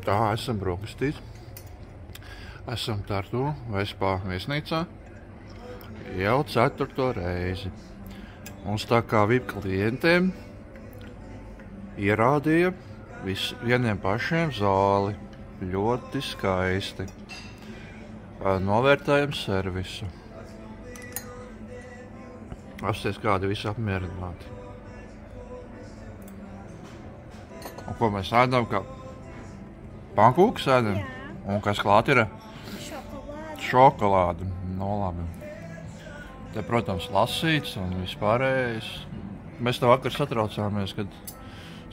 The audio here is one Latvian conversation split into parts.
Tā, esam brokastīs. Esam Tartu Vespā viesnīcā jau 4. reizi. Mums tā kā VIP klientiem ierādīja vieniem pašiem zāli. Ļoti skaisti. Novērtējam servisu. Apsties, kādi visi apmierināti. Un ko mēs ēdam? Kā pankūks ēdam? Jā. Un kas klāt ir? Šokolāde. No labi. Te, protams, lasīts un vispārējais. Mēs te vakar satraucāmies, kad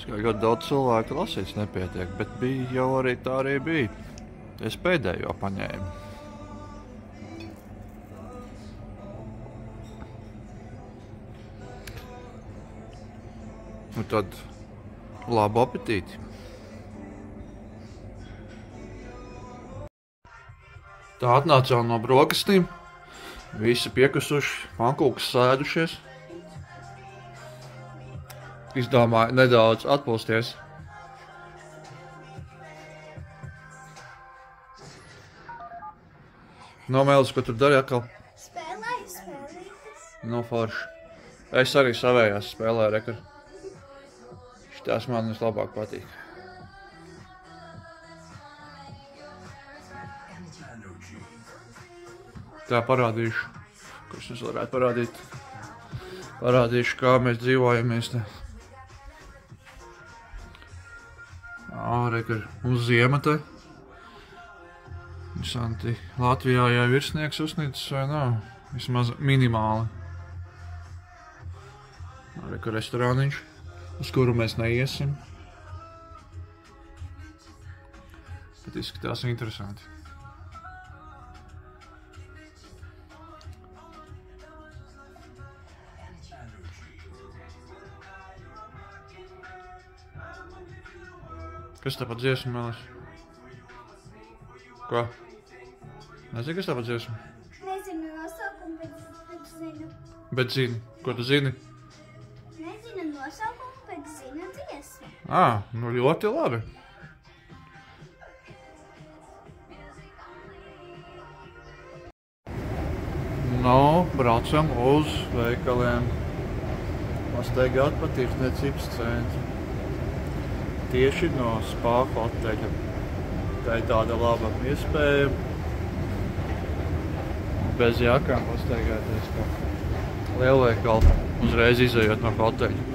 ļoti daudz cilvēku lasīts nepietiek, bet bija jau arī tā arī bija. Es pēdējo paņēmu. Un tad labu apetīti. Tā atnācām no brokastīm. Visi piekusuši, pankūkas sēdušies. Izdomāju nedaudz atpūsties. Nomēlis, ko tur dari atkal? Spēlēju. No forši. Es arī savējās spēlēju rekar. Šitās man vislabāk patīk. Tā parādīšu, ko es varētu parādīt. Parādīšu, kā mēs dzīvojamies te. Rekar uz ziema te. Interesanti. Latvijā jau virsnieks uzsnicis vai nav? Vismaz minimāli. Rekar restorāniņš, uz kuru mēs neiesim. Bet izskatās interesanti. Kas tā pa dziesmu, Melis? Ko? Nezini, kas tā pa dziesmu? Nezinu nosaukumu, bet zinu. Bet zini. Ko tu zini? Nezinu nosaukumu, bet zinu dziesmu. Nu ļoti labi. Braucam uz veikaliem. Pastaigāt pa tirdzniecības centru. Tieši no Spā hoteļa. Tā ir tāda laba iespēja. Bez jākām pastaigāties pa lielveikalu, uzreiz izejot no hoteļa.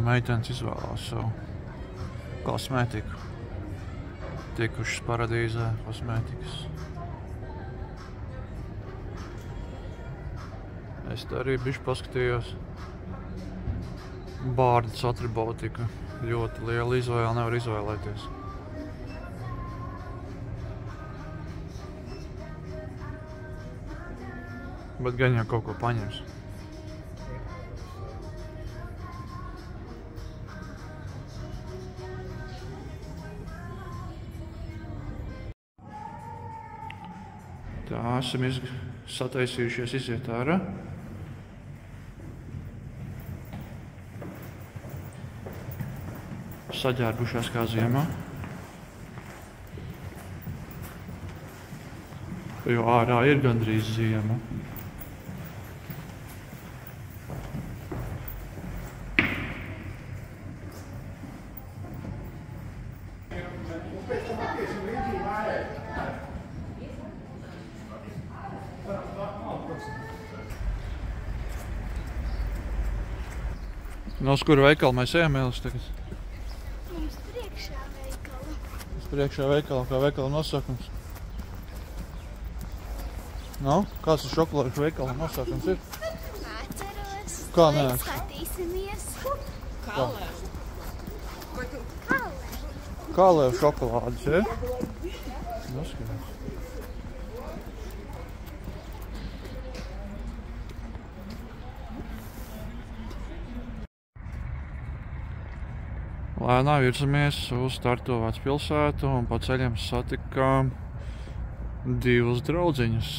Meitenes izvēlās savu kosmētiku. Tikušas Paradīzē kosmētikas. Es te arī bišķi paskatījos. Bārdas atribūtika. Ļoti liela izvēle, nevar izvēlēties. Bet gan jau kaut ko paņems. Tā, esam sataisījušies iziet ārā. Saģērbušās kā ziemā. Jo ārā ir gandrīz ziema. No uz kuru veikalu mēs ejam, Mēlis, tagad? Mums priekšā veikala. Uz priekšā veikalu, kā veikala nosaukums? Kāds ir šokolāžu veikala nosaukums ir? Atceros. Kā neatceros? Skatīsimies. Kālēv šokolādes, ja? Noskatās. Lēnā virzamies uz Tartu vecpilsētu un pa ceļam satikām divus draudziņus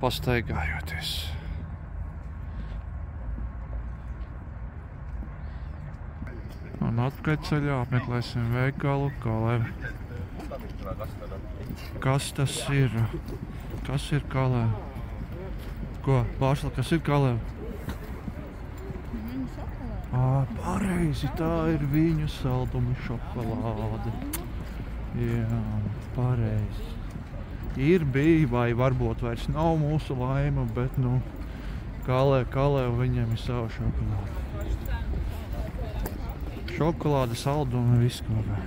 pastaigājoties. Un atpakaļceļā apmeklēsim veikalu Kalev. Kas tas ir? Kas ir Kalev? Ko? Pārsla, kas ir Kalev? Pareizi, tā ir viņu saldumu šokolāde. Jā, pareizi. Ir bija, vai varbūt vairs nav mūsu laima, bet, Kalev viņam ir sava šokolāde. Šokolāde, saldumi, viss kaut kā.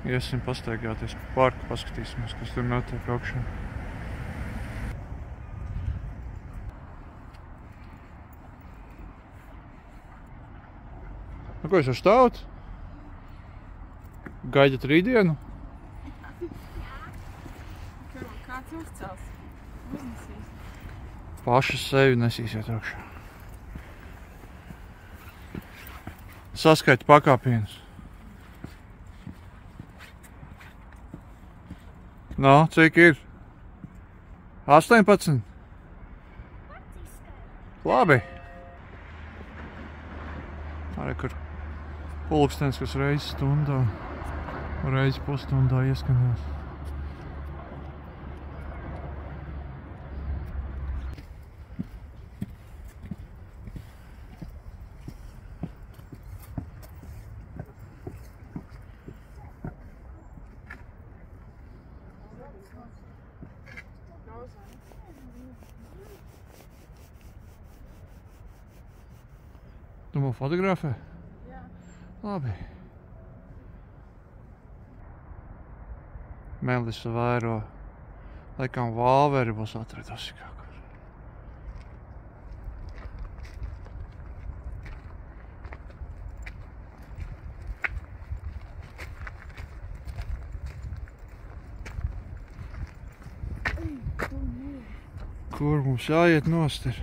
Iesim pastaigāties pa parku, paskatīsimies, kas tur notiek augšā. Nu, ko jūs jau stāvat? Gaidat rītdienu? Kāds uzcels? Uznesīs. Paši sevi nesīsiet augšā. Saskaita pakāpienus. Cik ir? 18? Labi. Arī kur pulkstenis, kas reizi stundā, reizi pusstundā ieskanās. Tu man fotografē? Jā. Labi. Melisa vēro. Laikam vāveri būs atradusi kaut kur. Kur mums jāiet nost ir?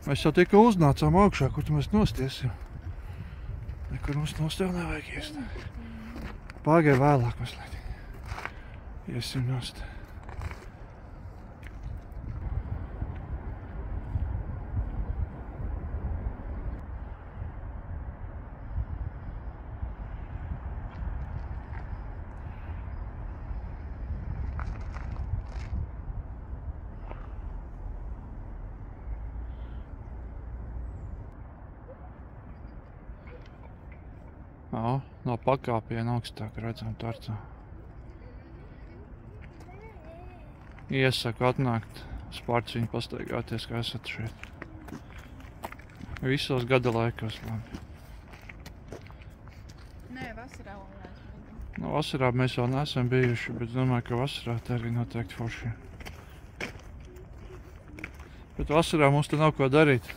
Mēs jau tikai uznācām augšā, kur tu mēs nostiesim. Nekur mums nost jau nevajag iest. Pāgai vēlāk mazliet. Iesim nost. No pakāpiena augstāk redzam Tartu. Iesaku atnākt uz Pārciņu pastaigāties, kā esat šeit. Visos gada laikos labi. Nē, vasarā vēl neesmu. Vasarā mēs vēl neesam bijuši, bet domāju, ka vasarā te arī noteikti forši. Bet vasarā mums te nav ko darīt.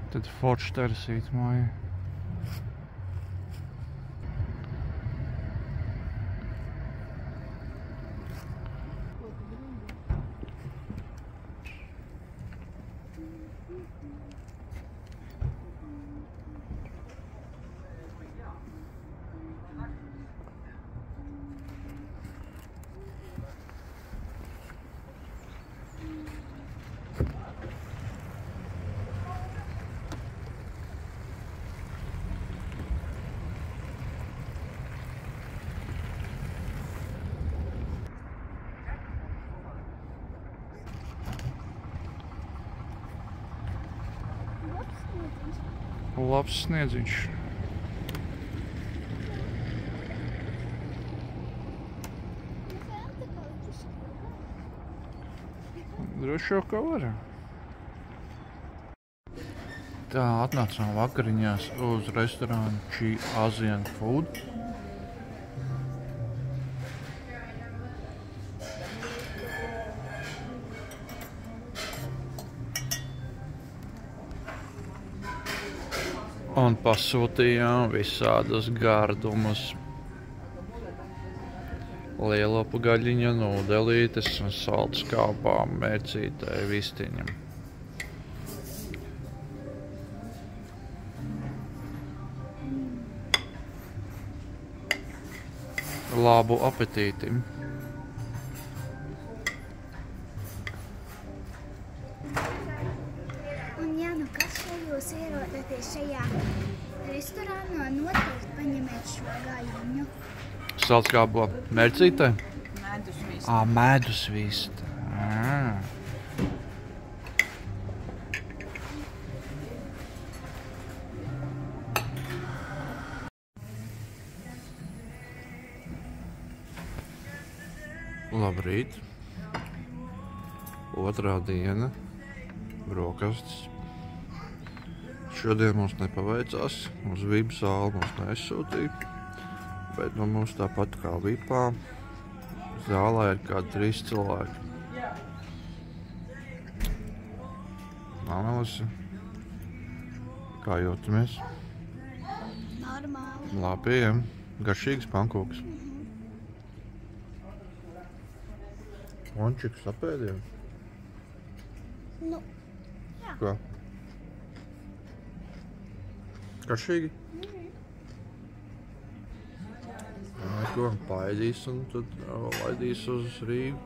Tad forši terasīt māja. Labs sniedziņš. Droši jau kā var. Tā, atnācām vakariņās uz restorānu Chi Asian Food. Un pasūtījām visādas gardumus. Lielopu gaļiņa, nūdelītes un saldu skāpām mērcītai vistiņam. Labu apetīti! Un ja nu kas jūs ierodaties šajā restorānā, noteikti paņemiet šo gaļiņu. Saldu skāpo mērcītai? Medus vista. Medus vista. Labrīt. Otrā diena. Brokastis. Šodien mums nepaveicās. Uz VIP zāli mums neaizsūtīja. Bet nu mums tāpat kā VIPā. Zālē ir kādi 3 cilvēki. Melisa. Kā jūtamies? Normāli. Labi, ja. Garšīgs pankūks. Mončiks apēdiem? Nu, jā. Kā? Garšīgi? Ko paēdīs un tad laidīs uz Rīgu.